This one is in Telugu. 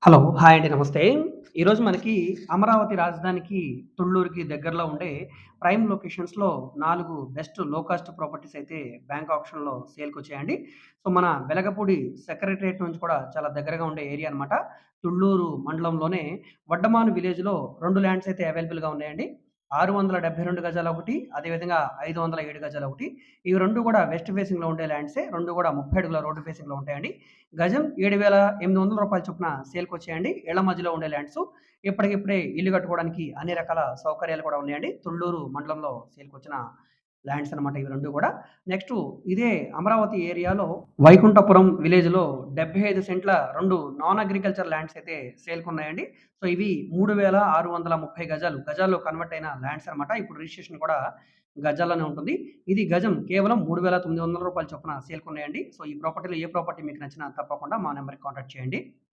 హలో. హాయ్ అండి. నమస్తే. ఈరోజు మనకి అమరావతి రాజధానికి తుళ్ళూరుకి దగ్గరలో ఉండే ప్రైమ్ లొకేషన్స్‌లో 4 బెస్ట్ లో కాస్ట్ ప్రాపర్టీస్ అయితే బ్యాంక్ ఆప్షన్‌లో సేల్‌కొచ్చాయండి. సో, మన వెలగపూడి సెక్రటరేట్ నుంచి కూడా చాలా దగ్గరగా ఉండే ఏరియా అనమాట. తుళ్ళూరు మండలంలోనే వడ్డమాను విలేజ్‌లో 2 ల్యాండ్స్ అయితే అవైలబుల్‌గా ఉన్నాయండి. 672 గజాల ఒకటి, అదేవిధంగా 507 గజాల ఒకటి. ఇవి 2 కూడా వెస్ట్ ఫేసింగ్‌లో ఉండే ల్యాండ్సే. 2 కూడా 30 అడుగుల రోడ్డు ఫేసింగ్‌లో ఉంటాయండి. గజం రూ. 7,800 చొప్పున సేల్‌కొచ్చాయండి. ఇళ్ల మధ్యలో ఉండే ల్యాండ్సు. ఇప్పటికిప్పుడే ఇల్లు కట్టుకోవడానికి అన్ని రకాల సౌకర్యాలు కూడా ఉన్నాయండి. తుళ్ళూరు మండలంలో సేల్‌కొచ్చిన ల్యాండ్స్ అనమాట ఇవి 2 కూడా. నెక్స్టు ఇదే అమరావతి ఏరియాలో వైకుంఠపురం విలేజ్‌లో 75 సెంట్ల 2 నాన్ అగ్రికల్చర్ ల్యాండ్స్ అయితే సేల్‌కున్నాయండి. సో, ఇవి 3,630 గజాలు. గజాల్లో కన్వర్ట్ అయిన ల్యాండ్స్ అనమాట. ఇప్పుడు రిజిస్ట్రేషన్ కూడా గజాల్లోనే ఉంటుంది. ఇది గజం కేవలం రూ. 3,900 చొప్పున సేల్‌కున్నాయండి. సో, ఈ ప్రాపర్టీలో ఏ ప్రాపర్టీ మీకు నచ్చినా తప్పకుండా మా నంబర్‌కి కాంటాక్ట్ చేయండి.